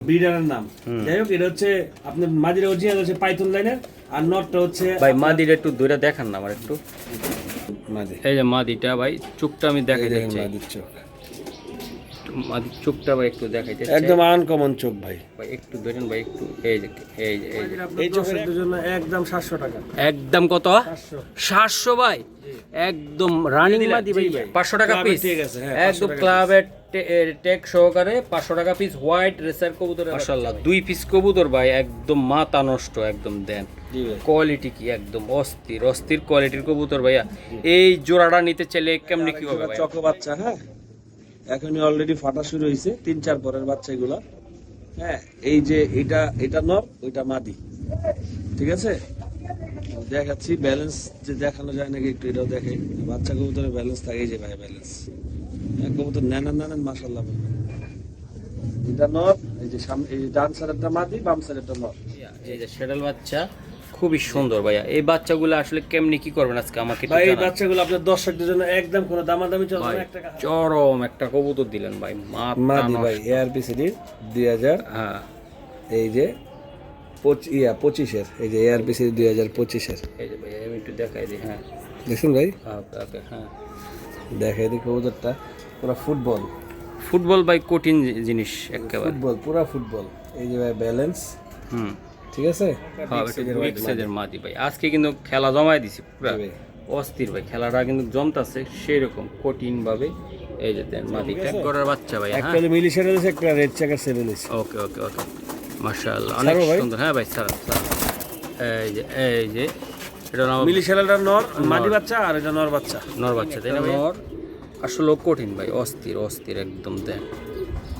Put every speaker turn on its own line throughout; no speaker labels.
ব্রিডারের নাম। যাই হোক, এটা হচ্ছে আপনার মাদির অরিজিনাল হচ্ছে পাইথন লাইনের, আর নটটা হচ্ছে
ভাই মাদিটা একটু দূরে দেখান না আমার একটু।
মাদি।
এই যে মাদিটা ভাই, চোখটা আমি দেখাই দিচ্ছি।
মাদির চোখ,
মাদির চোখটা ভাই একটু দেখাইতে
একদম আনকমন চোখ ভাই।
ভাই একটু ধরেন ভাই একটু। এই যে এই যে এই যে
এই চোখের জন্য একদম 700 টাকা।
একদম কত? 700 ভাই, একদম রানিং মাদি ভাই। 500 টাকা পিস,
ঠিক আছে, হ্যাঁ,
একদম ক্লাবের টেক সহকারে 500 টাকা পিস। হোয়াইট রেসার কবুতর মাশাআল্লাহ, 2 পিস কবুতর ভাই, একদম মাথা নষ্ট একদম। দেন কোয়ালিটি কি একদম অস্থির অস্থির কোয়ালিটির কবুতর ভাইয়া। এই জোড়াটা নিতে চাইলে কেমনে কি হবে ভাই?
চকো বাচ্চা, হ্যাঁ এখনই অলরেডি ফাটা শুরু হয়েছে, 3-4 পরের বাচ্চা এগুলা। হ্যাঁ, এই যে এটা নর, ওইটা মাদি, ঠিক আছে। দেখাচ্ছি ব্যালেন্স যে দেখানো যায় নাকি একটু, এটাও দেখে। বাচ্চা কবুতরের ব্যালেন্স থাকে, এই যে ভাই ব্যালেন্স, কবুতর নেন মাশাআল্লাহ। এটা নর, এই যে সামনে এই ডান সাইডেরটা মাদি, বাম সাইডেরটা নর।
এই যে শেডাল বাচ্চা খুবই সুন্দর ভাইয়া। এই বাচ্চাগুলো আসলে কেমনি কি করবেন আজকে আমাকে একটু
ভাই এই
জানান।
বাচ্চাগুলো আপনার দর্শকদের জন্য একদম কোনো দামাদামি চলবে
ভাই
না, 1 টাকা।
চরম একটা কবুতর দিলেন ভাই,
মাদি ভাই, এআরপিসিডি 2000,
হ্যাঁ
এই যে 25-এর, এই যে এআরপিসিডি 2025-এর।
এই যে ভাই আমি একটু দেখাই দিই। হ্যাঁ
দেখুন ভাই,
ওকে ওকে, হ্যাঁ
দেখাই দিই কবুতরটা, পুরো ফুটবল।
ফুটবল ভাই কঠিন জিনিস একেবারে।
ফুটবল, পুরো ফুটবল। এই যে ভাই ব্যালেন্স,
হুম
ঠিক আছে।
হ্যাঁ, একটু বিগ সাইজের মাদি ভাই। আজকে কিন্তু খেলা জমাই দিছি পুরো অস্থির ভাই, খেলাটা কিন্তু জমতাছে সেই রকম কঠিন ভাবে। এই যে দেন মাদি ট্যাগ করার বাচ্চা ভাই। হ্যাঁ
একটা মিলিশার আছে, একটা রেড চেকার সেভেন আছে।
ওকে ওকে ওকে, মাশাআল্লাহ অনেক সুন্দর। হ্যাঁ ভাই স্যার, এই যে এটা নাম
মিলিশারটা নর মাদি বাচ্চা, আর এটা নর বাচ্চা।
নর বাচ্চা, তাই না? নর আসলে কঠিন ভাই, অস্থির অস্থির একদম। দেন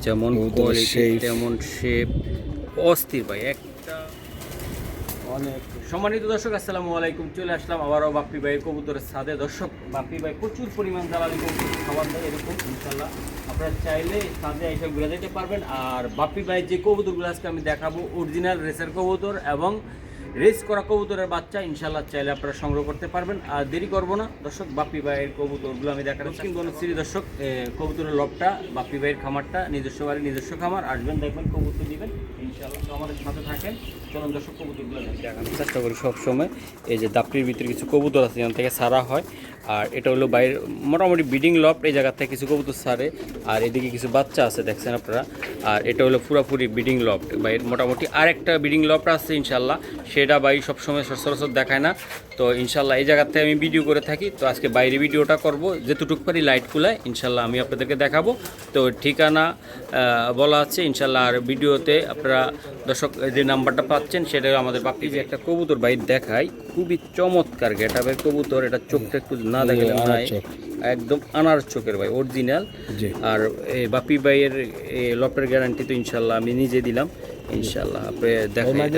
যেমন কোয়ালিটি তেমন শেপ, অস্থির ভাই একটা।
অনেক
সম্মানিত দর্শক, আসসালামু আলাইকুম। চলে আসলাম আবারও বাপ্পি ভাইয়ের কবুতরের ছাদে। দর্শক, বাপ্পি ভাই প্রচুর পরিমাণ জ্বালানি কবুতর খাবার দেয় এরকম, ইনশাল্লাহ আপনারা চাইলে ছাদে এসে ঘুরে যেতে পারবেন। আর বাপ্পি ভাই যে কবুতরগুলো আজকে আমি দেখাবো, অরিজিনাল রেসের কবুতর এবং রেস করা কবুতরের বাচ্চা, ইনশাল্লাহ চাইলে আপনারা সংগ্রহ করতে পারবেন। আর দেরি করবো না দর্শক, বাপ্পি ভাইয়ের কবুতরগুলো আমি দেখাবো। কিন্তু শ্রী দর্শক, কবুতরের লবটা, বাপ্পি ভাইয়ের খামারটা, নিজস্ব বাড়ি নিজস্ব খামার। আসবেন, দেখবেন, কবুতর দিবেন ইনশাল্লাহ। তো আমাদের সাথে থাকেন, চলুন দর্শক কবুতরগুলো দেখানোর চেষ্টা করি সবসময়। এই যে দাপড়ির ভিতরে কিছু কবুতর আছে যেখান থেকে ছাড়া হয়, আর এটা হলো বাইরের মোটামুটি ব্রিডিং লফট। এই জায়গা থেকে কিছু কবুতর ছাড়ে, আর এদিকে কিছু বাচ্চা আছে দেখছেন আপনারা। আর এটা হলো পুরোপুরি ব্রিডিং লফট বাইরের। মোটামুটি আরেকটা ব্রিডিং লফট আছে ইনশাল্লাহ, সেটা বাই সবসময় সচরাচর দেখায় না। তো ইনশাল্লাহ এই জায়গাতে আমি ভিডিও করে থাকি। তো আজকে বাইরে ভিডিওটা করব, যেটুকু পারি লাইট কুলায় ইনশাল্লাহ আমি আপনাদেরকে দেখাবো। তো ঠিকানা বলা আছে ইনশাল্লাহ, আর ভিডিওতে আপনারা দর্শক যে নাম্বারটা পাচ্ছেন সেটা আমাদের বাপ্পি যে একটা কবুতর বাইর দেখায়, খুবই চমৎকার গেটআপের কবুতর। এটা চোখটা একটু না দেখলে নাই, একদম আনার চোখের ভাই, অরিজিনাল। আর এই বাপ্পি ভাইয়ের লফটের গ্যারান্টি তো ইনশাল্লাহ আমি নিজে দিলাম ইনশাল্লাহ। আপনি দেখাই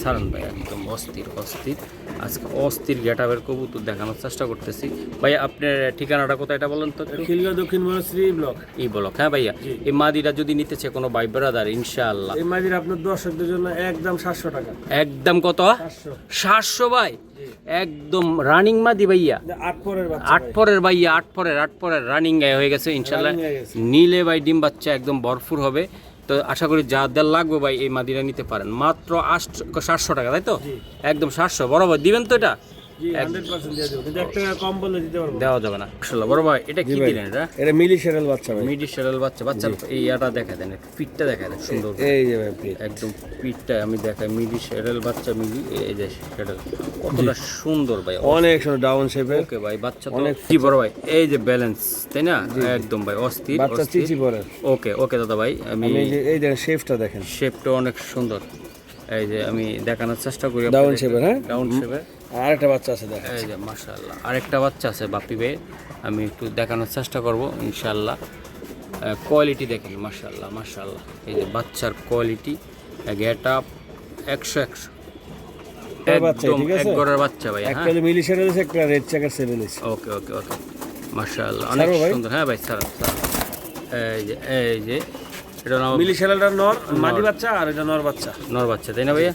ছাড়ান ভাই, একদম অস্থির অস্থির। আজকে অস্থির গেটআপের কবুতর দেখানোর চেষ্টা করতেছি। ভাই আপনার ঠিকানাটা কোথায় এটা বলেন তো?
খিলগাঁও দক্ষিণ মনশ্রী ব্লক,
এই ব্লক। হ্যাঁ ভাইয়া, এই মাদিটা যদি নিতেছে কোনো ভাই ব্রাদার, ইনশাআল্লাহ
এই মাদির আপনার দর্শকদের জন্য একদম 700 টাকা।
একদম কত? 700 ভাই, একদম রানিং মাদি ভাইয়া।
8 পরের বাচ্চা,
8 পরের ভাইয়া, 8 পরের রানিং গায়ে হয়ে গেছে ইনশাআল্লাহ। নিলে ভাই ডিম বাচ্চা একদম ভরপুর হবে। তো আশা করি যা দেড় লাগবে ভাই এই মাদিরা নিতে পারেন, মাত্র 700 টাকা, তাই তো? একদম 700 বরাবর দিবেন তো? এটা
জি 100% দিয়ে দেব, কিন্তু 1 টাকা কম বলে দিতে পারবো।
দেওয়া যাবে না আসলে বড় ভাই। এটা কি দিলেন? এটা
এটা মিলিশারেল বাচ্চা ভাই,
মিডি শেডাল বাচ্চা। বাচ্চার এই ইয়াটা দেখা দেন, পিঠটা দেখা দেন সুন্দর,
এই যে ভাই পিঠ,
একদম পিঠটা আমি দেখাই। মিডি শেডাল বাচ্চা, মিডি এই যে শেডাল, কতটা সুন্দর ভাই,
অনেক সুন্দর ডাউন শেপের।
ওকে ভাই, বাচ্চা তো কি বড় ভাই, এই যে ব্যালেন্স, তাই না? একদম ভাই অস্থির
বাচ্চা চিচি পরের।
ওকে ওকে দাদা ভাই, আমি
এই দেখেন শেপটা দেখেন,
শেপটা অনেক সুন্দর। এই যে আমি দেখানোর চেষ্টা করি
ডাউন শেপের। হ্যাঁ,
ডাউন শেপের।
আরেকটা বাচ্চা আছে দেখেন,
এই যে মাশাআল্লাহ আরেকটা বাচ্চা আছে বাপ্পি ভাই, আমি একটু দেখানোর চেষ্টা করব ইনশাআল্লাহ। কোয়ালিটি দেখেন, মাশাআল্লাহ মাশাআল্লাহ। এই যে বাচ্চার কোয়ালিটি, গেটআপ 100 একদম এক গড়ের বাচ্চা ভাই।
একটা মিলিশারেল আছে, একটা রেড চেকার সেভেন আছে।
ওকে ওকে ওকে, মাশাআল্লাহ অনেক সুন্দর। হ্যাঁ ভাই স্যার, এই যে এটা নাম
মিলিশারেলটা নর মাদি বাচ্চা, আর এটা নর বাচ্চা।
নর বাচ্চা, তাই না ভাইয়া?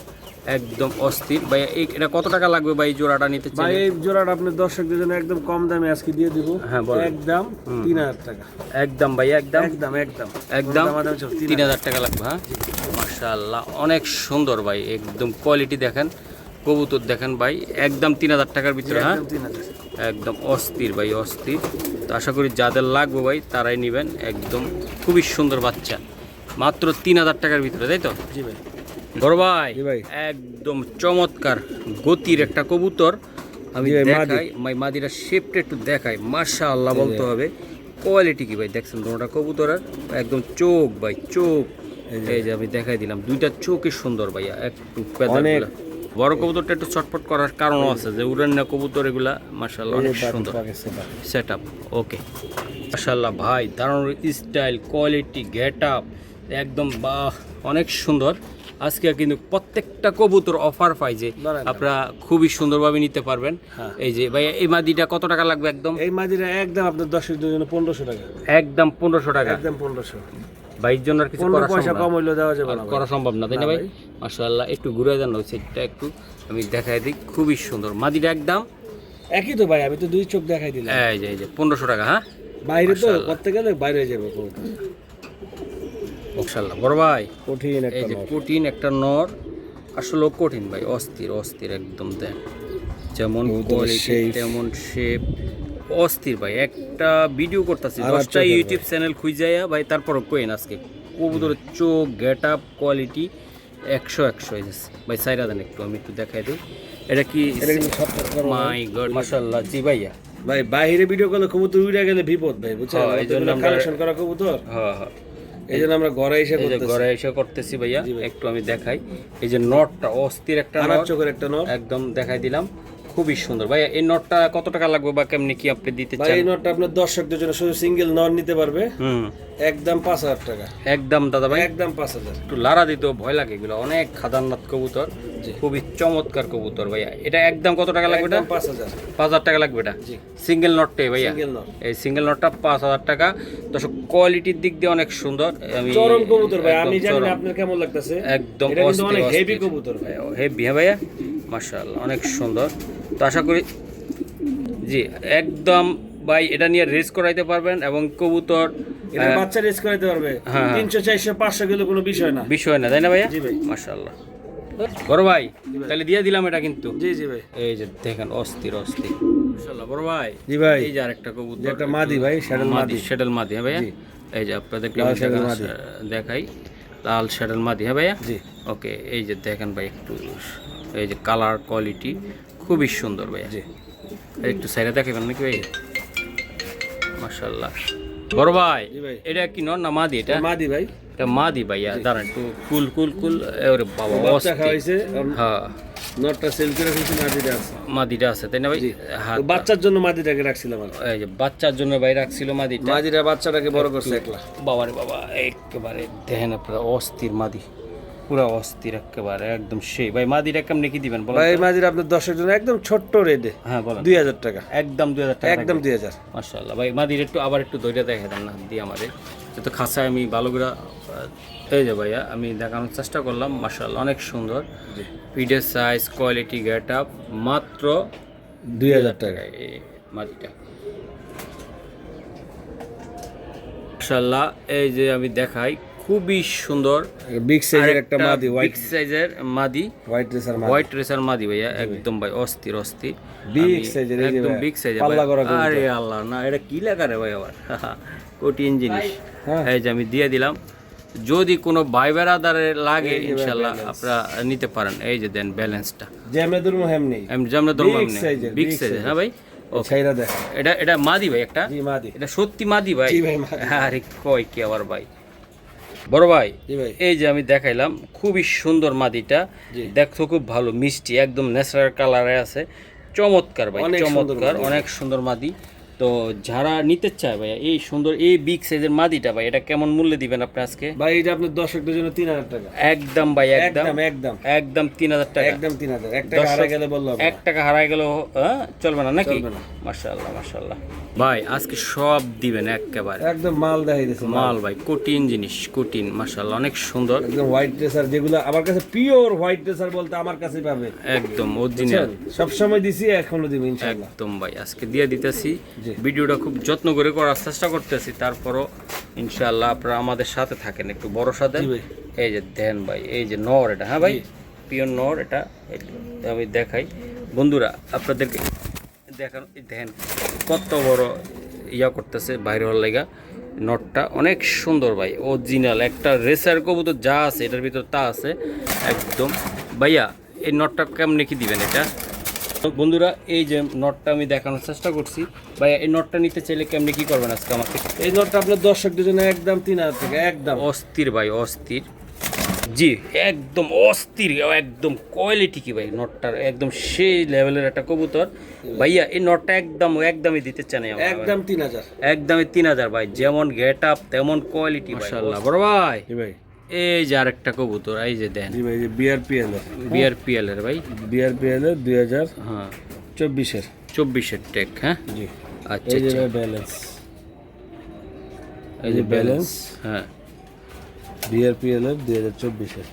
একদম অস্থির ভাই। এটা কত টাকা লাগবে ভাই জোড়াটা নিতে
ভাই
চাই?
এই জোড়াটা আপনার দর্শকদের জন্য একদম কম দামে আজকে দিয়ে দিব।
হ্যাঁ, বলেন।
একদম 3000 টাকা।
একদম ভাই, একদম
একদম একদম
একদম
দামাদামি চলছে,
3000 টাকা লাগবে। হ্যাঁ, মাশাআল্লাহ অনেক সুন্দর ভাই, একদম কোয়ালিটি দেখেন, কবুতর দেখেন ভাই, একদম 3000 টাকার ভিতরে। হ্যাঁ,
একদম 3000।
একদম অস্থির ভাই, অস্থির। তো আশা করি যাদের লাগবে ভাই তারাই নেবেন। একদম খুবই সুন্দর বাচ্চা, মাত্র 3000 টাকার ভিতরে, তাই তো?
জি ভাই।
বড় ভাই
জি ভাই।
একদম চমৎকার গতির একটা কবুতর আমি
জি ভাই,
দেখাই ভাই, মাদিরা শেপটা একটু দেখাই, মাশাআল্লাহ বলতে হবে। কোয়ালিটি কি ভাই দেখছেন দুটোটা কবুতরের, একদম চোখ ভাই, চোখ এই যে আমি দেখাই দিলাম, দুইটা চোখই সুন্দর ভাইয়া, একটু পেদাগুলা। বড় কবুতরটা একটু চটপট করার কারণও আছে যে উড়ান না কবুতর, এগুলা মাশাআল্লাহ অনেক সুন্দর সেট আপ। ওকে, মাশাআল্লাহ ভাই, দারুণ স্টাইল, কোয়ালিটি, গেট আপ, একদম বাহ, অনেক সুন্দর। আজকে কিন্তু প্রত্যেকটা কবুতর অফার পাই যে আপনারা খুবই সুন্দরভাবে নিতে পারবেন। এই যে ভাই এই মাদিটা কত টাকা লাগবে? একদম
এই মাদিরা একদম আপনার দর্শকদের জন্য 1500 টাকা।
একদম 1500 টাকা।
একদম 1500।
ভাইয়ের জন্য আর কিছু
15
করা
পয়সা
সম্ভব
কম হইলেও দেওয়া যাবে না,
করা সম্ভব না, তাই না ভাই? মাশাআল্লাহ, একটু ঘুরে যান ওই সাইডটা, একটু আমি দেখাই দিই, খুবই সুন্দর মাদিটা একদম
একই তো ভাই, আমি তো দুই চোখ দেখাই দিলাম।
এই যে 1500 টাকা। হ্যাঁ,
বাইরে তো করতে গেলে বাইরে হয়ে যাবে কবুতর।
মাশাআল্লাহ বড় ভাই,
কঠিন
এই
একটা
যে
নর।
কঠিন একটা নর, আসলে কঠিন ভাই, অস্থির অস্থির একদম। দেন যেমন কোয়ালিটি তেমন শেপ, অস্থির ভাই। একটা ভিডিও করতেছি, 10টা ইউটিউব চ্যানেল খুঁজাইয়া ভাই, তারপরও কইন আজকে কবুতরের চোখ, গেট আপ, কোয়ালিটি 100 ভাই। সাইরা দেন একটু, আমি একটু দেখাই দিই। এটা কি মাই গড, মাশাআল্লাহ। জি ভাইয়া,
ভাই বাইরে ভিডিও করলে কবুতর উড়ে গেলে বিপদ ভাই, বুঝছেন?
এই জন্য আমরা
কালেকশন করা কবুতর,
হ্যাঁ হ্যাঁ,
এই জন্য আমরা ঘরে এসে
এই যে
করতেছি।
ঘরে এসে করতেছি ভাইয়া, একটু আমি দেখাই। এই যে নটটা অস্থির একটা
আনার
নট,
চোখের একটা নর।
একদম দেখাই দিলাম, খুবই সুন্দর ভাইয়া। এই নটটা কত টাকা লাগবে বা কেমনি কি আপনি দিতে
ভাই
চান?
এই নরটা আপনার দর্শকদের জন্য শুধু সিঙ্গেল নর নিতে পারবে, একদম 5000 টাকা।
একদম দাদা ভাই,
একদম 5000।
একটু লারা দিতেও ভয় লাগে, এগুলো অনেক খাদারনাথ কবুতর, খুবই চমৎকার কবুতর ভাইয়া। এটা একদম কত টাকা লাগবে? এটা
একদম 5000।
5000 টাকা লাগবে। এটা
জি,
সিঙ্গেল নটটাই ভাইয়া,
সিঙ্গেল নর।
এই সিঙ্গেল নটটা 5000 টাকা। দর্শক কোয়ালিটির দিক দিয়ে অনেক সুন্দর। আমি
চরম কবুতর ভাই,
একদম
আমি জানি না
চরম।
আপনার কেমন লাগতেছে।
একদম
এটা কিন্তু
অস্থির,
অনেক হেভি
অস্থির।
কবুতর ভাই।
হেভি, হ্যাঁ ভাইয়া, মাশাআল্লাহ অনেক সুন্দর। তো আশা করি জি একদম ভাই এটা নিয়ে রেস করাইতে পারবেন, এবং কবুতর
এটা বাচ্চা রেস করাইতে পারবে।
হ্যাঁ।
300 400 500 কিলো কোনো বিষয় না।
বিষয় না, তাই না ভাইয়া?
জি ভাই।
মাশাআল্লাহ বড় ভাই, তাহলে দিয়ে দিলাম এটা কিন্তু।
জি জি ভাই।
এই যে দেখেন অস্থির অস্থির, মাশাআল্লাহ বড় ভাই।
জি ভাই।
এই যে আরেকটা কবুতর,
একটা মাদি ভাই, শ্যাডেল মাদি।
শ্যাডেল মাদি, হ্যাঁ ভাইয়া।
জি।
এই যে আপনাদেরকে
লাল
আমি
শ্যাডেল মাদি।
দেখাই, লাল শ্যাডেল মাদি, হ্যাঁ ভাইয়া।
জি।
ওকে, এই যে দেখেন ভাই একটু, এই যে কালার কোয়ালিটি খুবই সুন্দর ভাইয়া।
জি।
একটু সাইডে দেখাবেন নাকি ভাই? মাশাআল্লাহ বড় ভাই,
জি ভাই।
এটা কি নর না মাদি? এটা
মাদি ভাই।
এটা মাদি ভাইয়া, দাঁড়ান একটু, কুল কুল কুল, ওরে বাবা
বাচ্চা
অস্থির।
খাওয়াইছে,
হ্যাঁ,
নটটা সেল করে ফেলছি, মাদিটা আছে।
মাদিটা আছে তাই না ভাই? হ্যাঁ,
তো বাচ্চার জন্য মাদিটাকে রাখছিলাম আমি।
এই যে বাচ্চার জন্য ভাই রাখছিল মাদিটা।
মাদিটা বাচ্চাটাকে বড় করছে একলা।
বাবারে বাবা, একেবারে দেখেন আপনারা, অস্থির মাদি, পুরা অস্থির একেবারে, একদম সেই ভাই। মাদিটা কেমনে কি দিবেন বলেন?
ভাই মাদিটা আপনার 10 জন্য একদম ছোট্ট রেডে
হ্যাঁ বলেন।
2000 টাকা।
একদম 2000 টাকা,
একদম 2000।
মাশাআল্লাহ ভাই। মাদির একটু আবার একটু ধৈর্য দেখে দেন না দিয়ে আমাদের, তো খাসায় আমি ভালো করে এই যে ভাইয়া আমি দেখানোর চেষ্টা করলাম। মাশাআল্লাহ অনেক সুন্দর, পিডের সাইজ, কোয়ালিটি, গেট আপ, মাত্র
2000 টাকা।
এই মাদিটা মাশাআল্লাহ। এই যে আমি দেখাই, খুবই সুন্দর
বিগ সাইজের একটা মাদি,
বিগ
হোয়াইট
সাইজের মাদি,
হোয়াইট রেসার মাদি।
হোয়াইট রেসার মাদি ভাইয়া, একদম ভাই অস্থির অস্থির,
বিগ সাইজের, এই যে
একদম
ভাই,
বিগ সাইজের।
পাল্লা করা কবুতর।
আরে আল্লাহ, না এটা কি লেখা রে ভাই আবার, কঠিন জিনিস।
হ্যাঁ।
এই যে আমি দিয়ে দিলাম, যদি কোনো ভাই বেড়াদারের লাগে ইনশাআল্লাহ আপনারা নিতে পারেন। এই যে দেন ব্যালেন্সটা,
যেমনে ধরুন হেমনি।
আমি যেমন ধরুন
Big size এর,
বিগ
big
সাইজের,
size
হ্যাঁ ভাই।
ছাইরা দেখ।
এটা মাদি ভাই একটা,
জি মাদি।
এটা সত্যি মাদি ভাই।
জি ভাই, মাদি।
আরে কয় কি আবার ভাই, বড় ভাই।
জি ভাই।
এই যে আমি দেখাইলাম, খুবই সুন্দর মাদিটা,
জি।
দেখতে খুব ভালো, মিষ্টি, একদম ন্যাচারাল কালারে আছে, চমৎকার ভাই,
অনেক সুন্দর
চমৎকার,
মাদি।
অনেক সুন্দর মাদি। তো তো যারা নিতে চায় ভাইয়া এই সুন্দর এই বিগ সাইজের মাদিটা ভাই এটা কেমন মূল্যে দিবেন আপনি আজকে?
ভাই এটা আপনার দর্শকদের জন্য 3000 টাকা
একদম ভাই, একদম
একদম
একদম 3000 টাকা,
একদম 3000। 1 টাকা হারা গেলে বললাম
1 টাকা হারায় গেল চলবে না নাকি?
চলবে না।
মাশাআল্লাহ মাশাআল্লাহ ভাই আজকে সব দিবেন একেবারে
একদম মাল দেখাই দিয়েছে
মাল ভাই, কঠিন জিনিস, কঠিন মাশাআল্লাহ অনেক সুন্দর,
একদম হোয়াইট ট্রেসার, যেগুলো আমার কাছে পিওর হোয়াইট ট্রেসার বলতে আমার কাছে পাবে
একদম অরিজিনাল।
সব সময় দিছি, এখনো দিব ইনশাআল্লাহ।
একদম ভাই আজকে দিয়ে দিতেছি,
জি।
ভিডিওটা খুব যত্ন করে করার চেষ্টা করতেছি, তারপরও ইনশাআল্লাহ আপনারা আমাদের সাথে থাকেন, একটু বড় সাথে।
জি ভাই।
এই যে দেন ভাই, এই যে নর এটা, হ্যাঁ ভাই পিওর নর এটা, আমি দেখাই বন্ধুরা আপনাদেরকে, দেখান দেখেন কত বড় ইয়া করতেছে বাইরে হওয়ার লাগা। নটটা অনেক সুন্দর ভাই, অরিজিনাল একটা রেসার কবুতর যা আছে এটার ভিতর তা আছে একদম। ভাইয়া এই নটটা কেমনে কি দিবেন এটা? তো বন্ধুরা এই যে নটটা আমি দেখানোর চেষ্টা করছি, ভাইয়া এই নটটা নিতে চাইলে কেমনে কি করবেন আজকে আমাকে?
এই নোটটা আপনার দর্শকদের জন্য একদম 3000 টাকা, একদম
অস্থির ভাই, অস্থির, জি একদম অস্থির, একদম কোয়ালিটি কি ভাই নটটার, একদম সেই লেভেলের একটা কবুতর। ভাইয়া এই নটটা একদমই দিতে চান
একদম 3000।
একদমই 3000 ভাই, যেমন গেট আপ তেমন কোয়ালিটি মাশাআল্লাহ। বড় ভাই
জি ভাই,
এই যে আরেকটা কবুতর, এই যে দেন
জি ভাই, যে বিআরপিএল এর
বিআরপিএল এর ভাই,
বিআরপিএল এর
হ্যাঁ
2024 এর
24-এর টেক, হ্যাঁ
জি।
আচ্ছা
এই যে
আচ্ছা,
ব্যালেন্স,
এই যে ব্যালেন্স, হ্যাঁ
বিআরপিএল এর 2024 এর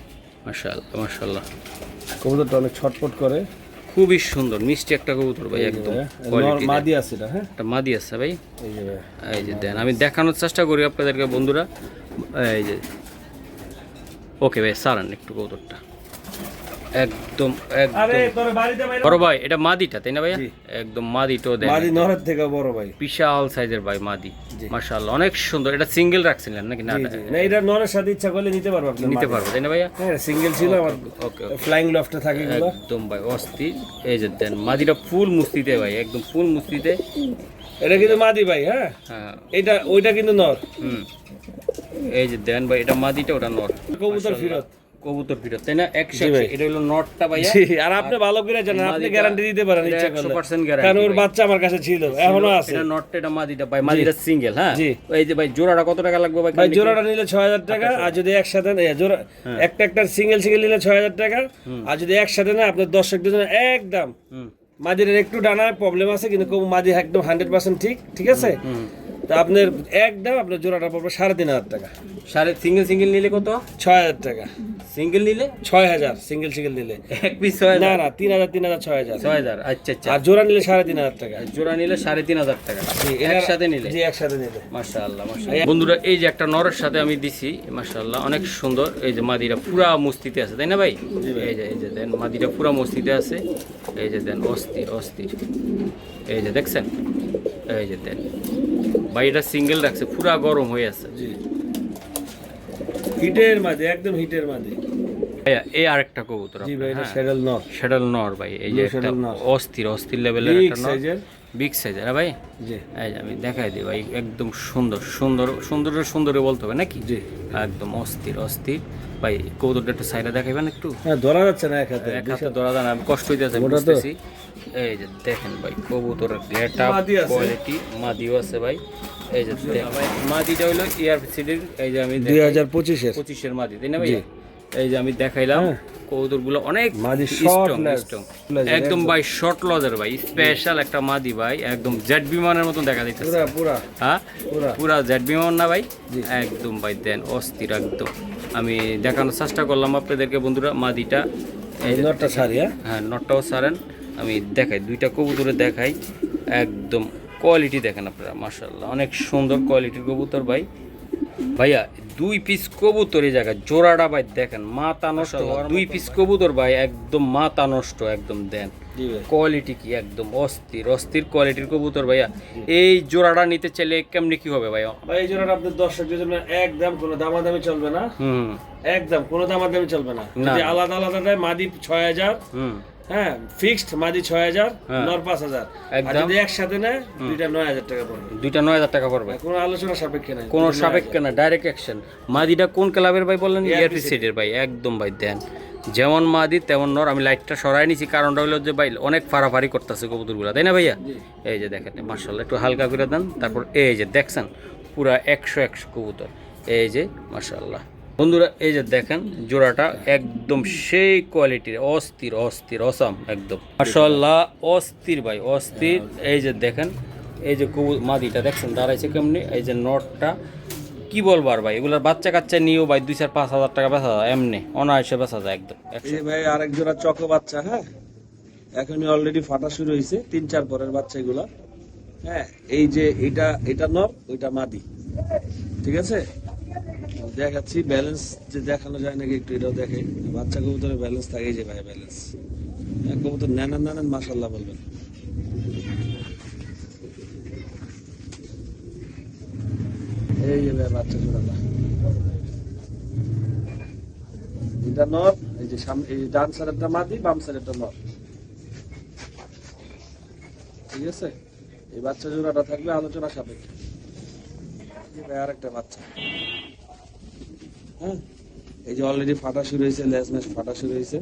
মাশাআল্লাহ মাশাআল্লাহ,
কবুতরটা অনেক ছটপট করে,
খুবই সুন্দর মিষ্টি একটা কবুতর ভাই, একদম কোয়ালিটি।
মাদি আছে এটা, হ্যাঁ
একটা মাদি আছে ভাই,
এই যে ভাই।
এই যে দেন আমি দেখানোর চেষ্টা করি আপনাদেরকে বন্ধুরা, এই যে ওকে ভাই সারান একটু কবুতরটা, একদম
আরে
একদম
তোর বাড়িতে ভাই
বড় ভাই, এটা মাদিটা তাই না ভাইয়া?
জি।
একদম মাদিটাও দেন,
মাদি নরের থেকে বড় ভাই।
বিশাল সাইজের ভাই মাদি,
জি।
মাশাআল্লাহ অনেক সুন্দর। এটা সিঙ্গেল রাখছিলেন নাকি? না
জি, জি। না, এটা নরের সাথে ইচ্ছা করলে নিতে পারবো আপনি,
নিতে পারবো তাই না ভাইয়া?
হ্যাঁ সিঙ্গেল ছিল আমার,
ওকে
ফ্লাইং লফটে থাকে এগুলো।
একদম ভাই অস্থির। এই যে দেন মাদিটা ফুল মুস্তিতে ভাই, একদম ফুল মুস্তিতে,
এটা কিন্তু মাদি ভাই, হ্যাঁ
হ্যাঁ
এটা ওইটা কিন্তু নর।
হুম এই যে দেন ভাই, এটা মাদিটা ওটা নর,
কবুতর ফিরত।
কবুতর ফিরত তাই না?
জি
100
ভাই।
এটা হলো নটটা ভাইয়া।
জি, আর আপনি ভালো করে জানেন, আপনি
মাদিটা-
গ্যারান্টি দিতে পারেন
এটা
ইচ্ছা করলে,
100% guarantee
কারণ ওর
ভাই।
বাচ্চা আমার কাছে ছিল, এখনো আছে।
এটা নটটা, এটা মাদিটা ভাই, মাদিটা সিঙ্গেল, হ্যাঁ
জি।
এই যে ভাই জোড়াটা কত টাকা লাগবে ভাই?
ভাই জোড়াটা নিলে 6000 টাকা, আর যদি একসাথে জোড়া একটা সিঙ্গেল নিলে 6000 টাকা, আর যদি একসাথে না আপনার দর্শকদের জন্য একদম।
হুম
মাদির একটু ডানার প্রবলেম আছে, কিন্তু মাদি একদম 100% ঠিক, ঠিক আছে। তো আপনার একদম আপনার জোড়াটা পড়বে 3500 টাকা।
সিঙ্গেল নিলে কত?
6000 টাকা,
সিঙ্গেল নিলে
6000 সিঙ্গেল নিলে।
এক পিস হয়
না না 3000 6000।
6000, আচ্ছা আচ্ছা।
আর জোড়া নিলে 3500 টাকা।
জোড়া নিলে 3500 টাকা একসাথে নিলে।
জি একসাথে নিলে।
মাশাআল্লাহ মাশাআল্লাহ। বন্ধুরা এই যে একটা নরের সাথে আমি দিছি, মাশাআল্লাহ অনেক সুন্দর। এই যে মাদিরা পুরা মস্তিতে আছে তাই না ভাই? এই যে দেন মাদিরা পুরা মস্তিতে আছে, এই যে দেন অস্থির অস্থির, এই যে দেখছেন, এই যে দেন ভাই এটা সিঙ্গেল রাখছে, পুরা গরম হয়ে আছে।
জি হিটের মাঝে, একদম হিটের মাঝে।
ভাইয়া এই আরেকটা কবুতর,
জি ভাই, এটা শ্যাডেল নর,
শ্যাডেল নর ভাই, এই যে
Blue
একটা
saddle nor।
অস্থির লেভেলের
বিগ
একটা নর,
সাইজের।
বিগ সাইজের, হ্যাঁ ভাই।
জি
এই যে আমি দেখাই দিই ভাই, একদম সুন্দর বলতে হবে নাকি?
জি
একদম অস্থির ভাই। কবুতরটা একটু সাইডে দেখাইবেন একটু,
হ্যাঁ ধরা যাচ্ছে না এক হাতে।
এক হাতে ধরা দেন, আমি কষ্ট হইতেছে
মোটা তো।
বুঝতেছি। এই যে দেখেন ভাই কবুতরের গেটআপ
মাদি আছে।
কোয়ালিটি, মাদিও আছে ভাই। এই যে দেখেন ভাই, মাদিটা হলো ERCD-র, এই যে আমি
2025 এর
25-এর মাদি তাই না ভাই? এই যে আমি দেখাইলাম কবুতরগুলো অনেক
মাদি
strong,
short leg,
strong।
leg,
একদম ভাই শর্ট লজের ভাই, স্পেশাল একটা মাদি ভাই, একদম জেড বিমানের মতন দেখা যাইতেছে।
পুরা পুরা
হ্যাঁ
পুরা।
পুরা জেড বিমান না ভাই?
জি।
একদম ভাই দেন অস্থির একদম। আমি দেখানোর চেষ্টা করলাম আপনাদেরকে বন্ধুরা মাদিটা,
এই নটটা ছাড়ি, হ্যাঁ
হ্যাঁ নটটাও সারেন, আমি দেখাই দুইটা কবুতরে দেখাই, একদম কোয়ালিটি দেখেন আপনারা, মাশাআল্লাহ অনেক সুন্দর কোয়ালিটির কবুতর ভাই। ভাইয়া 2 পিস কবুতর এই জায়গায় জোড়াটা ভাই দেখেন মাথা নষ্ট, 2 পিস কবুতর ভাই একদম মাথা নষ্ট, একদম দেন
জি ভাই।
কোয়ালিটি কি একদম অস্থির কোয়ালিটির কবুতর ভাইয়া। এই জোড়াটা নিতে চাইলে কেমনি কি হবে ভাইয়া?
ভাই এই জোড়াটা আপনার দর্শকদের জন্য একদম কোনো দামাদামি চলবে না,
হুম
একদম কোনো দামাদামি চলবে না।
না।
যদি আলাদা দেয় মাদি 6000,
হুম
হ্যাঁ ফিক্সড মাদি 6000
হ্যাঁ।
নর 5000 আর
একদম।
যদি একসাথে নেয় দুইটা 9000 টাকা পড়বে।
দুইটা 9000 টাকা পড়বে,
কোনো আলোচনা সাপেক্ষে নাই,
কোনো
দুইটা
সাপেক্ষে না, ডাইরেক্ট অ্যাকশন। মাদিটা কোন ক্লাবের ভাই বললেন?
ARP
এআরপি সেটের ভাই, একদম ভাই দেন যেমন মাদি তেমন নর। আমি লাইটটা সরাই নিছি, কারণটা হলো যে ভাই অনেক ফাড়াফাড়ি করতেছে কবুতরগুলা, তাই না ভাইয়া? এই যে দেখেন মাশাআল্লাহ, একটু হালকা করে দেন। তারপর এই যে দেখছেন পুরা 100 কবুতর, এই যে মাশাআল্লাহ। বন্ধুরা এই যে দেখেন জোড়াটা একদম সেই কোয়ালিটির, অস্থির অস্থির অসাম একদম মাশাআল্লাহ, অস্থির ভাই অস্থির। এই যে দেখেন এই যে মাদিটা দেখছেন দাঁড়াইছে কেমনি, এই যে নটটা কি বলবো আর ভাই, এগুলোর বাচ্চা কাচ্চা নিয়েও ভাই 2-4-5 হাজার টাকা বেচা যায়, এমনি অনায়াসে বেচা যায় একদম।
এই ভাই আরেক জোড়া চকো বাচ্চা, হ্যাঁ এখনই অলরেডি ফাটা শুরু হয়েছে, 3-4 পরের বাচ্চা এগুলা। হ্যাঁ এই যে এটা নর, ওইটা মাদি, ঠিক আছে? দেখাচ্ছি ব্যালেন্স যে দেখানো যায় নাকি একটু এটাও দেখে। বাচ্চা কবুতরের ব্যালেন্স থাকে, এই যে ভাই ব্যালেন্স। কবুতর নেন মাশাআল্লাহ বলবেন। এই যে ভাই বাচ্চা জোড়াটা, এটা নর, এই যে সামনে এই ডান সাইডেরটা মাদি, বাম সাইডেরটা নর, ঠিক আছে? এই বাচ্চা জোড়াটা থাকবে আলোচনা সাপেক্ষে। এই ভাই আরেকটা বাচ্চা, হ্যাঁ এই যে অলরেডি ফাটা শুরু হয়েছে, লেজ ম্যাচ ফাটা শুরু হয়েছে,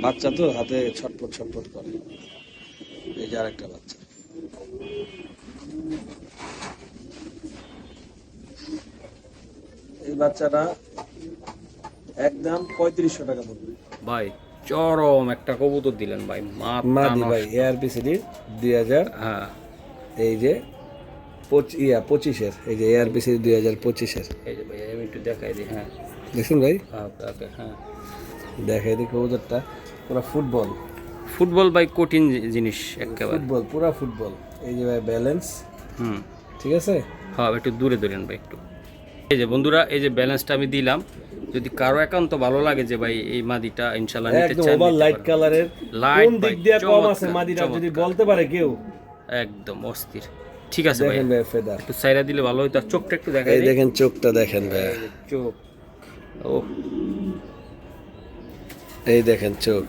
বাচ্চা তো হাতে ছটফট করে। এই যে আরেকটা বাচ্চা, এই বাচ্চাটা একদম 3500 টাকা পড়বে
ভাই। চরম একটা কবুতর দিলেন ভাই,
মাদি ভাই, এআরপি সিডি 2000।
হ্যাঁ
এই যে 25-এর, এই যে এআরপি সিডি 2025-এর,
এই যে ভাই আমি একটু দেখাই দিই। হ্যাঁ
দেখুন ভাই,
ওকে ওকে, হ্যাঁ
দেখাই দিই কবুতরটা পুরো ফুটবল।
ফুটবল ভাই কঠিন জিনিস একেবারে,
ফুটবল পুরো ফুটবল। এই যে ভাই ব্যালেন্স,
হুম
ঠিক আছে?
হ্যাঁ একটু দূরে ধরেন ভাই একটু। এই যে বন্ধুরা এই যে ব্যালেন্সটা আমি দিলাম, যদি কারো একান্ত ভালো লাগে যে ভাই এই মাদিটা ইনশাআল্লাহ নিতে
একদম
চান,
ওভার
নিতে
লাইট
পারেন।
কালারের,
লাইট
কোন
ভাই,
দিক দিয়ে কম আছে
চমৎকার,
মাদিটা যদি
চমৎকার।
বলতে পারে কেউ,
একদম অস্থির। ঠিক আছে ভাই,
দেখেন ভাই ফেদার,
একটু সাইরা দিলে ভালো হইতো। আর চোখটা একটু দেখাই
এই
দিই।
দেখেন চোখটা দেখেন ভাই,
এই যে চোখ, ও
এই দেখেন চোখ।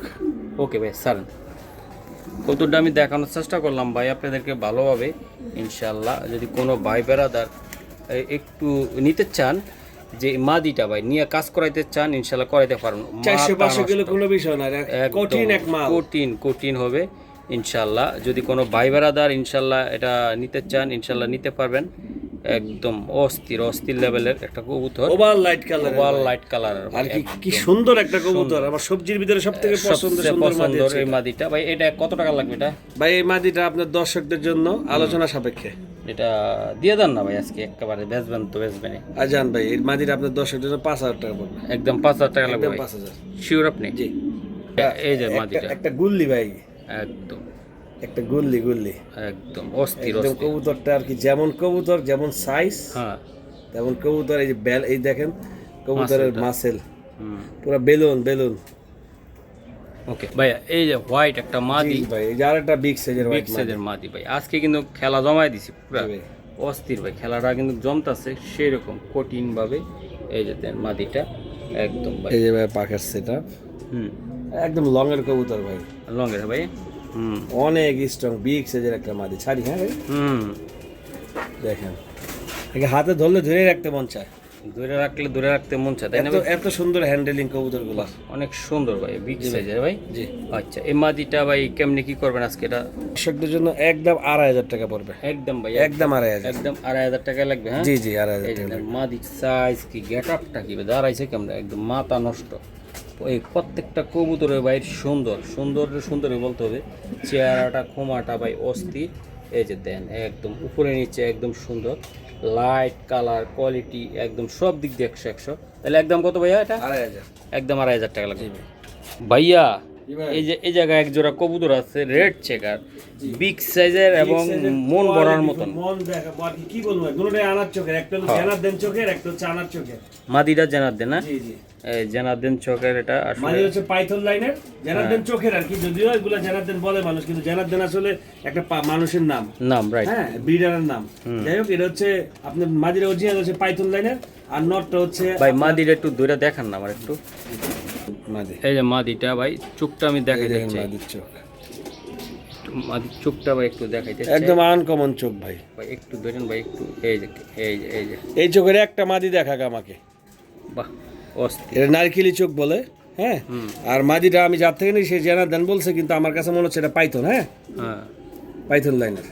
ওকে ভাই সারেন। কতটা আমি দেখানোর চেষ্টা করলাম ভাই আপনাদেরকে ভালোভাবে। ইনশাআল্লাহ যদি কোনো ভাই বেড়াদার একটু নিতে চান, যে মাদিটা ভাই নিয়ে কাজ করাইতে চান, ইনশাআল্লাহ করাইতে পারবেন।
400-500 কিলো কোনো বিষয় না, কঠিন এক মাল,
কঠিন হবে ইনশাআল্লাহ। যদি কোনো ভাই বেড়াদার ইনশাআল্লাহ এটা নিতে চান, ইনশাআল্লাহ নিতে পারবেন। একদম অস্থির লেভেলের একটা কবুতর,
over light colour,
over light colour.
আর কি সুন্দর একটা কবুতর। আমার সবজির ভিতরে সবথেকে পছন্দের সুন্দর মাদি আছে
এই মাদিটা ভাই। এটা কত টাকা লাগবে এটা
ভাই? এই মাদিটা আপনার দর্শকদের জন্য আলোচনা সাপেক্ষে
এটা দিয়ে দেন না ভাই আজকে একেবারে। বেচবেন তো বেচবেন
আজান ভাই, এই মাদিটা আপনার দর্শকদের জন্য 5000 টাকা পড়বে,
একদম 5000 টাকা লাগবে
একদম
ভাই।
5000।
শিওর আপনি?
জি।
এই যে মাদিটা
একটা গুল্লি ভাই,
একদম
একটা গুল্লি
একদম অস্থির
একদম
অস্থির।
কবুতরটা আর কি, যেমন কবুতর যেমন সাইজ
হ্যাঁ
তেমন কবুতর। এই যে এই দেখেন কবুতরের মাসেল
হুম
পুরো বেলুন।
ওকে ভাইয়া এই যে হোয়াইট একটা মাদি,
ভাই এই যে আরেকটা বিগ সাইজের
বিগ সাইজের মাদি ভাই। আজকে কিন্তু খেলা জমাই দিছি পুরো
ভাই।
অস্থির ভাই, খেলাটা কিন্তু জমতাছে সেই রকম কঠিন ভাবে। এই যে দেন মাদিটা একদম ভাই,
এই যে ভাই পাখার সেটা
হুম
একদম লং এর কবুতর ভাই,
লঙ্গের ভাই, হুম
অনেক স্ট্রং বিগ সাইজের একটা মাদি ছাড়ি। হ্যাঁ ভাই
হুম
দেখেন, একে হাতে ধরলে ধরে রাখতে মন চায়,
দূরে রাখতে মন চায়, তাই না ভাই?
এত সুন্দর হ্যান্ডেলিং কবুতর গুলো,
অনেক সুন্দর ভাই, বিগ সাইজের ভাই।
জি।
আচ্ছা এই মাদিটা ভাই কেমনে কি করবেন আজকে? এটা
দর্শকদের জন্য একদম 2500 টাকা পড়বে,
একদম ভাই
একদম 2500।
একদম 2500 টাকা লাগবে। হ্যাঁ
জি 2500
এই যে
টাকা।
দেন, মাদির সাইজ কি গেট আপটা কি দাঁড়াইছে কেমন, একদম মাথা নষ্ট। এই প্রত্যেকটা কবুতরের ভাই সুন্দর বলতে হবে, চেহারাটা খোমাটা ভাই অস্থির। এই যে দেন একদম উপরে নিচে একদম সুন্দর, লাইট কালার কোয়ালিটি একদম সব দিক দিয়ে 100। তাহলে একদম কত ভাইয়া এটা?
2500।
একদম 2500 টাকা লাগবে ভাইয়া।
জি ভাই।
এই যে এই জায়গায় এক জোড়া কবুতর আছে রেড চেকার, বিগ সাইজের এবং মন ভরার মতন।
মন দেখা আর কি বলবো, দুটোটাই আনার চোখের, একটা হলো জানার দেন চোখের, একটা হচ্ছে আনার চোখের।
মাদিটা জানার দেন না?
জি জি।
এই জানার দেন চোখের, এটা আসলে
মানে হচ্ছে পাইথন লাইনের জানার দেন চোখের আর কি, যদিও এগুলা জানার দেন বলে মানুষ, কিন্তু জানার দেন আসলে একটা মানুষের নাম,
নাম রাইট।
হ্যাঁ ব্রিডারের নাম। যাই হোক, এটা হচ্ছে আপনার মাদির অরিজিনাল হচ্ছে পাইথন লাইনের, আর নটটা হচ্ছে
ভাই মাদিটা একটু দূরে দেখান না আমার একটু।
মাদি।
এই যে মাদিটা ভাই, চোখটা আমি দেখাই
এই দেখেন
দিচ্ছি,
মাদির চোখ,
মাদির চোখটা ভাই একটু দেখাইতে চাই।
একদম আনকমন চোখ ভাই।
ভাই একটু ধরেন ভাই একটু, এই যে এই যে এই যে,
এই চোখের একটা মাদি দেখাক আমাকে।
বাহ অস্থির।
এটা নারকেলি চোখ বলে, হ্যাঁ। আর মাদিটা আমি যার থেকে নিই সে জেনা দেন বলছে, কিন্তু আমার কাছে মনে হচ্ছে এটা পাইথন, হ্যাঁ
হ্যাঁ
পাইথন লাইনের।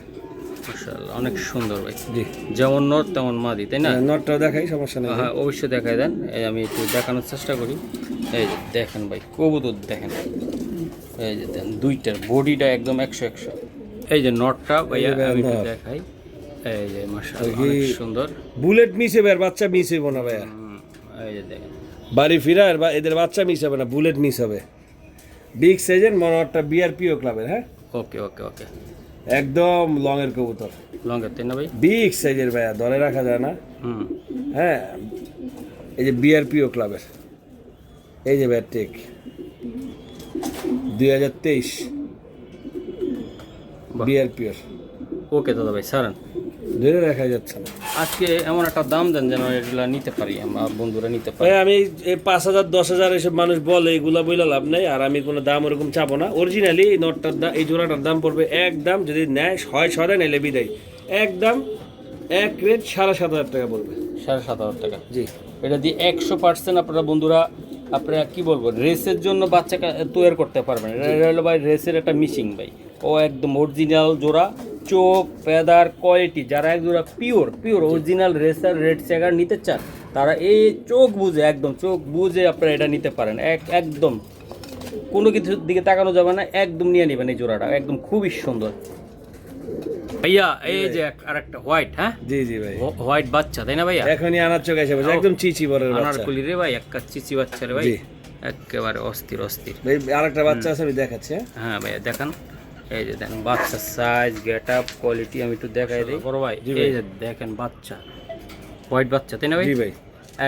মাশাআল্লাহ অনেক সুন্দর ভাই,
জি,
যেমন নর তেমন মাদি, তাই না?
নটটাও দেখাই, সমস্যা নেই।
হ্যাঁ অবশ্যই দেখাই দেন, এই আমি একটু দেখানোর চেষ্টা করি। এই যে দেখেন ভাই কবুতর দেখেন, এই যে দেন দুইটার বডিটা একদম 100 এই যে নটটা ভাই
এই যে
আমি একটু
নর।
দেখাই, এই যে মাশাআল্লাহ অনেক সুন্দর।
বুলেট মিস হবে, আর বাচ্চা মিস হইব না ভাইয়া।
এই যে দেখেন
বাড়ি ফিরার বা এদের বাচ্চা মিস হবে না, বুলেট মিস হবে। বিগ সাইজের মনোয়ারটা বিআরপিও ক্লাবের, হ্যাঁ
ওকে ওকে ওকে,
একদম লং এর কবুতর,
লঙ্গের তাই না ভাই?
বিগ সাইজের ভাইয়া, ধরে রাখা যায় না,
হুম
হ্যাঁ। এই যে বিআরপিও ক্লাবের, এই যে ভাইয়া টেক 2023
বাহ।
বিআরপিওর,
ওকে দাদা ভাই সারান,
ধরে রাখা যাচ্ছে না।
আজকে এমন একটা দাম দেন যেন এগুলা নিতে পারি, আমরা বন্ধুরা নিতে পারি।
ভাই আমি এই 5,000 10,000 এসব মানুষ বলে, এগুলা বইলা লাভ নাই। আর আমি কোনো দাম ওরকম চাবো না। অরিজিনালি এই নটটার দাম, এই জোড়াটার দাম পড়বে একদম, যদি নেয় হয় সদায় নাইলে বিদায়, একদম এক রেট 7,500 টাকা পড়বে।
7,500 টাকা।
জি,
এটা দিয়ে 100% আপনারা বন্ধুরা, আপনারা কি বলবো, রেসের জন্য বাচ্চাকে তৈরি করতে পারবেন। এটা হলো ভাই রেসের একটা মিশিং ভাই, ও একদম অরিজিনাল জোড়া, চোখ পেদার কোয়ালিটি, যারা এক জোড়া pure original racer red checker নিতে চান, তারা এই চোখ বুঝে, একদম চোখ বুঝে আপনারা এটা নিতে পারেন। একদম কোনো কিছুর দিকে তাকানো যাবে না, একদম নিয়ে নেবেন এই জোড়াটা, একদম খুবই সুন্দর ভাইয়া। এই যে আরেকটা হোয়াইট, হ্যাঁ
জি জি ভাই,
হোয়াইট বাচ্চা, তাই না ভাইয়া?
এখনই আনার চোখ এসে বসে, একদম চিচি বড়ের বাচ্চা।
আনারকুলি রে ভাই, একটা চিচি বাচ্চা রে ভাই,
জি।
একেবারে অস্থির অস্থির।
ভাই আরেকটা বাচ্চা আছে, আমি দেখাচ্ছি, হ্যাঁ।
হ্যাঁ ভাইয়া দেখান, এই যে দেখেন বাচ্চার সাইজ, গেট আপ, কোয়ালিটি আমি একটু দেখাই দিই বড় ভাই।
জি ভাই।
এই যে দেখেন বাচ্চা, হোয়াইট বাচ্চা, তাই না ভাই?
জি ভাই,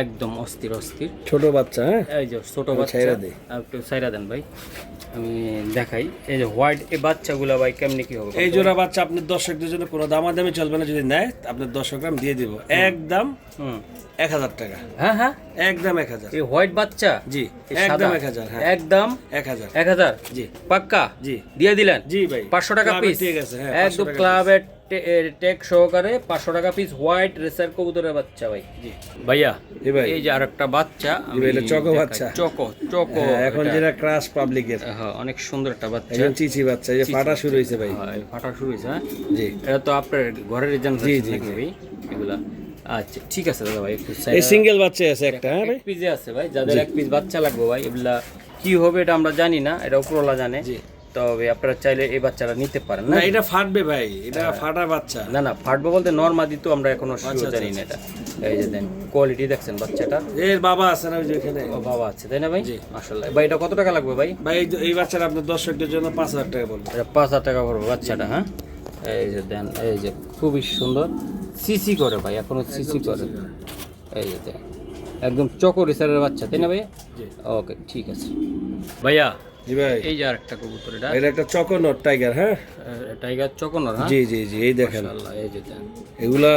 একদম অস্থির অস্থির।
ছোট বাচ্চা, হ্যাঁ।
এই যে ছোট
আমি
বাচ্চা,
ছাইড়া দিই।
একটু সাইরা দেন ভাই, আমি দেখাই। এই যে হোয়াইট, এই বাচ্চাগুলা ভাই কেমনি কি হবে?
এই জোড়া বাচ্চা আপনার দর্শকদের জন্য কোনো দামাদামি চলবে না, যদি নেয় আপনার দর্শকরা আমি দিয়ে দিব একদম
হুম
1,000 টাকা,
হ্যাঁ হ্যাঁ,
একদম 1,000।
এই হোয়াইট বাচ্চা,
জি,
এই
একদম
সাদা,
1,000, হ্যাঁ
একদম
1,000।
1,000
জি
পাক্কা
জি
দিয়ে দিলেন।
জি ভাই,
500 টাকা
ক্লাবের
পিস,
ঠিক আছে, হ্যাঁ, 500
একদম
টাকা
ক্লাবের টেক সহকারে 500 টাকা পিস হোয়াইট রেসার কবুতরের বাচ্চা ভাই।
জি
ভাইয়া
জি ভাই,
এই যে আরেকটা বাচ্চা,
জি ভাই, এটা চকো
দেখাই।
বাচ্চা।
চকো
হ্যাঁ, এখন
এটা।
যেটা ক্রাশ পাবলিকের,
হ্যাঁ অনেক সুন্দর একটা বাচ্চা,
একজন চিচি বাচ্চা, এই যে
চিচি
ফাটা শুরু হয়েছে ভাই।
হ্যাঁ, এই ফাটা শুরু হয়েছে, হ্যাঁ?
জি,
এটা তো আপনার ঘরের রেজাল্ট
জি,
নাকি
জি।
ভাই এগুলা? আচ্ছা ঠিক আছে দাদা ভাই, একটু
এই সিঙ্গেল বাচ্চা আছে একটা, হ্যাঁ ভাই।
এক পিসে আছে ভাই, যাদের এক পিস বাচ্চা লাগবে ভাই, এগুলা কি হবে এটা আমরা জানি না, এটা উপরওয়ালা জানে।
জি,
তবে আপনারা চাইলে এই বাচ্চাটা নিতে পারেন
না
না।
এটা ফাটবে ভাই, এটা ফাটা বাচ্চা।
না না ফাটবে বলতে নর্মাদি তো আমরা এখনো
আচ্ছা,
শিওর জানি না এটা। এই যে দেন কোয়ালিটি দেখছেন বাচ্চাটা,
এর বাবা আছে না ওই যে এখানে।
ও বাবা আছে তাই না ভাই?
জি।
মাশাআল্লাহ ভাই, এটা কত টাকা লাগবে ভাই?
ভাই এই বাচ্চাটা আপনার দর্শকদের জন্য 5,000 টাকা বলবো।
এটা 5,000 টাকা পড়বে বাচ্চাটা, হ্যাঁ। এই যে দেন, এই যে খুবই সুন্দর, সিসি করে ভাই, এখনো সিসি করে। এই যে দেন একদম চকো রেসারের বাচ্চা, তাই না ভাই?
জি
ওকে ঠিক আছে ভাইয়া।
জি ভাই,
এই যে আরেকটা কবুতর, এটা
এটা একটা চকোনট টাইগার, হ্যাঁ।
টাইগার চকোনর, হ্যাঁ
জি জি জি, এই দেখেন
মাশাআল্লাহ। এই যে দেন,
এগুলা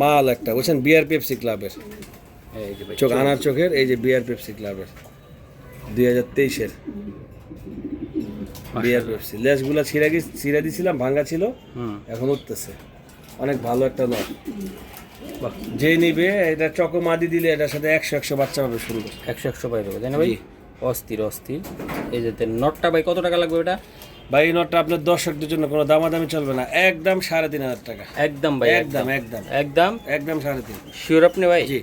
মাল একটা, বুঝছেন, বিআর পেপসি ক্লাবের
এই যে ভাই
চোখ, আনার চোখের, এই যে বিআর পেপসি ক্লাবের 2023-এর বিআর পেপসি। লেজগুলা ছিঁড়া দিছিলাম, ভাঙা ছিল,
হুম
এখন উঠতেছে, অনেক ভালো একটা নট।
বাহ,
যে নিবে এটা চকো মাদি দিলে এটার সাথে 100 বাচ্চা পাবে শুরু করে।
100 পাই দেবো তাই না ভাই?
জি।
অস্থির অস্থির। এই যে দেন নটটা ভাই কত টাকা লাগবে এটা?
ভাই এই নটটা আপনার দর্শকদের জন্য কোনো দামাদামি চলবে না, একদম 3,500 টাকা,
একদম ভাই,
একদম একদম
একদম
একদম 3,500।
শিওর আপনি ভাই?
জি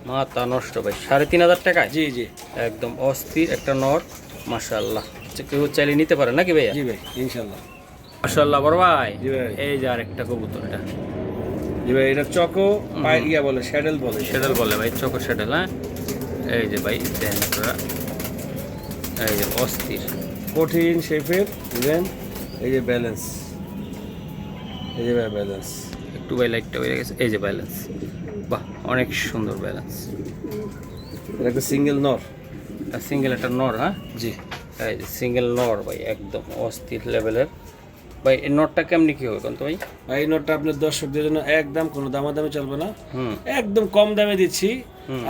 মাথা নষ্ট ভাই, 3,500 টাকায়
জি জি
একদম অস্থির একটা নট, মাশাআল্লাহ। আচ্ছা কেউ চাইলে নিতে পারে নাকি ভাইয়া?
জি ভাই, ইনশাল্লাহ।
মাশাআল্লাহ বড় ভাই।
জি ভাই।
এই যে আরেকটা কবুতর, এটা
জি ভাই, এটা চকো ইয়া বলে, শ্যাডেল বলে।
শ্যাডেল বলে ভাই, চকো শ্যাডেল, হ্যাঁ। এই যে ভাই দেন আপনারা, এই যে অস্থির
কঠিন শেফের, বুঝলেন, এই যে ব্যালেন্স, এই যে ভাই ব্যালেন্স।
একটু ভাই লাইটটা বেড়ে গেছে, এই যে ব্যালেন্স, বাহ অনেক সুন্দর ব্যালেন্স।
এটা একটা সিঙ্গেল নর।
একটা সিঙ্গেল একটা নর, হ্যাঁ।
জি
এই যে সিঙ্গেল নর ভাই, একদম অস্থির লেভেলের ভাই এই নটটা কেমনি কি হবে কোন তো ভাই?
ভাই এই নোটটা আপনার দর্শকদের জন্য একদম কোনো দামাদামি চলবে না,
হুম
একদম কম দামে দিচ্ছি।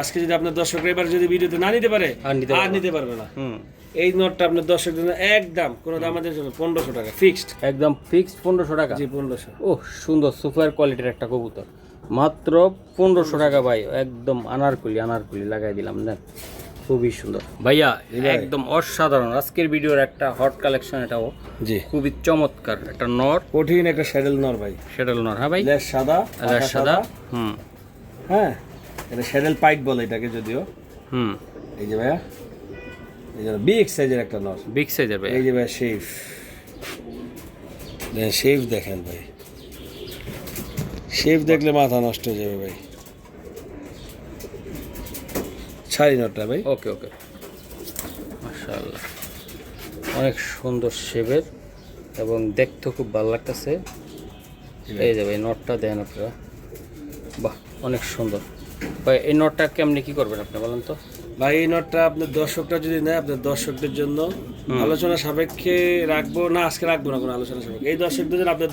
আজকে যদি আপনার দর্শকরা এবার যদি ভিডিওতে না নিতে পারে আর নিতে পারবে না।
হুম
এই নোটটা আপনার দর্শকদের জন্য একদম কোনো দামাদামি চলবে 1500 টাকা ফিক্সড।
একদম ফিক্সড 1500 টাকা।
জি 1500।
ও সুন্দর সুপার কোয়ালিটির একটা কবুতর, মাত্র 1500 টাকা ভাই। একদম আনারকুলি আনারকুলি লাগাই দিলাম না, খুবই সুন্দর ভাইয়া, একদম অসাধারণ। আজকের ভিডিওর একটা হট কালেকশন, এটাও
জি
খুবই চমৎকার একটা নর,
কঠিন একটা শ্যাডেল নর ভাই,
সেটাল নর। হ্যাঁ ভাই,
লেজ সাদা,
আলাদা
পাখা
সাদা। হুম
হ্যাঁ এটা শ্যাডেল পাইট বলে এটাকে যদিও।
হুম
এই যে ভাইয়া, এই যে বিগ সাইজের একটা নর,
বিগ সাইজের ভাই।
এই যে ভাই শেফ, শেফ দেখেন ভাই, শেফ দেখলে মাথা নষ্ট হয়ে যাবে ভাই। ছাড়ি নটটা ভাই।
ওকে ওকে, মাশাআল্লাহ, অনেক সুন্দর শেপের এবং দেখতে খুব ভালো লাগতেছে। এই যে ভাই নটটা দেন আপনারা, বাহ অনেক সুন্দর ভাই। এই নটটা কেমনি কি করবেন আপনি বলেন তো?
ভাই এই নটটা আপনার দর্শকটা যদি নেয়, আপনার দর্শকদের জন্য আলোচনা সাপেক্ষে রাখবো না, আজকে রাখবো না কোনো আলোচনা সাপেক্ষে। এই দর্শকদের জন্য আপনার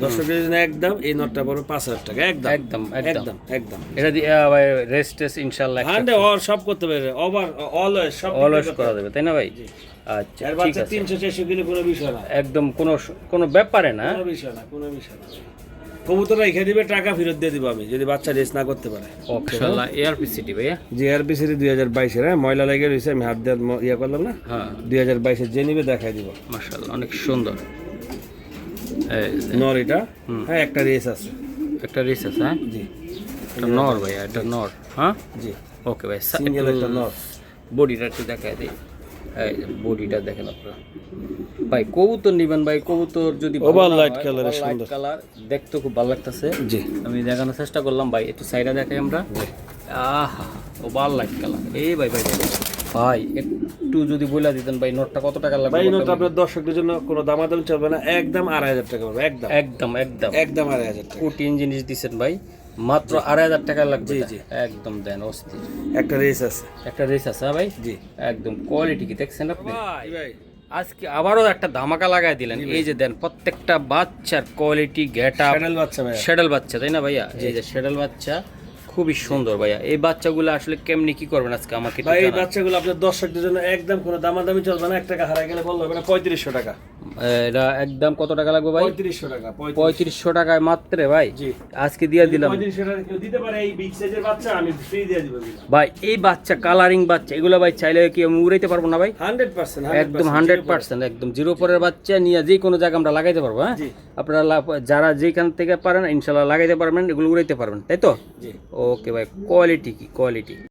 দর্শকদের জন্য একদম এই নটটা পড়বে 5000 টাকা একদম
একদম একদম
একদম একদম।
এটা দিয়ে ভাই রেস্ট ইনশাআল্লাহ
অর সব করতে পারে, ওভার অলওয়েজ সব
অলওয়েজ করা যাবে, তাই না ভাই? আচ্ছা
এর
ঠিক
বাচ্চা
আছে,
300-400 কিলো কোনো বিষয় না,
একদম কোনো কোনো ব্যাপারে না।
কোনো বিষয় না, কোনো বিষয় না। কবুতর রেখে দিবে, টাকা ফেরত দিয়ে দিব আমি যদি বাচ্চা রেস না করতে পারে।
ইনশাআল্লাহ এআরপি সিটি ভাইয়া।
জিআরপি সিরি 2022 এর, ময়লা লেগে রয়েছে, আমি হাত দিয়ে ইয়া করলাম না।
হ্যাঁ
2022 এর যে নিবে দেখাই দিব।
মাশাআল্লাহ অনেক সুন্দর। এই যে,
নর এটা, হ্যাঁ একটা রেস আছে।
একটা রেস আছে, হ্যাঁ
জি
এটা নর ভাইয়া, এটা নর। হ্যাঁ
জি
ওকে ভাই,
সিঙ্গেল একটা নর।
বডিটা একটু দেখায় দিই। এই যে বডিটা দেখেন আপনারা ভাই। কবুতর নিবেন ভাই, কবুতর যদি
Over light colour এর সুন্দর।
কালার দেখতে খুব ভালো লাগতেছে।
জি
আমি দেখানোর চেষ্টা করলাম ভাই, একটু সাইডে দেখাই আমরা। আহা ওভার লাইট কালার। এই ভাই ভাই ভাই একটু যদি বলে দিতেন ভাই নটটা কত টাকা লাগবে?
ভাই নট আপনার দর্শকদের জন্য কোনো দামাদামি চলবে না, একদম 2500 টাকা পড়বে একদম
একদম একদম
একদম 2500 টাকা।
কঠিন জিনিস দিচ্ছেন ভাই, মাত্র 2500 টাকা লাগবে।
জি, জি।
একদম দেন অস্থির।
একটা রেস আছে।
একটা রেস আছে, হ্যাঁ ভাই।
জি
একদম কোয়ালিটি কি দেখছেন আপনি?
ভাই
আজকে আবারও একটা ধামাকা লাগাই দিলেন। এই যে দেন প্রত্যেকটা বাচ্চার কোয়ালিটি, গেটআপ,
শ্যাডেল বাচ্চা ভাই,
শ্যাডেল বাচ্চা, তাই না ভাইয়া? এই যে শ্যাডেল বাচ্চা খুবই সুন্দর ভাইয়া। এই বাচ্চাগুলো আসলে কেমনি কি করবেন আজকে আমাকে একটু
ভাই এই
জানান।
বাচ্চাগুলো আপনার দর্শকদের জন্য একদম কোনো দামাদামি চলবে না, 1 টাকা হারাই গেলে বলবো না 3500 টাকা।
এটা একদম কত টাকা লাগবে ভাই?
3500 টাকা
3500 টাকায় মাত্র ভাই।
জি
আজকে দিয়ে দিলাম
3500 টাকা কেউ দিতে পারে, এই বিগ সাইজের বাচ্চা আমি ফ্রি দিয়ে দিব
ভাই। এই বাচ্চা কালারিং বাচ্চা এগুলো ভাই চাইলে কি আমি উড়াইতে পারবো না ভাই?
100%
একদম 100% একদম জিরো পরের বাচ্চা নিয়ে যে কোনো জায়গায় আমরা লাগাইতে পারবো। হ্যাঁ
জি।
আপনারা যারা যেখান থেকে পারেন ইনশাল্লাহ লাগাইতে পারবেন, এগুলো উড়াইতে পারবেন, তাই তো?
জি
ওকে ভাই, কোয়ালিটি কি কোয়ালিটি।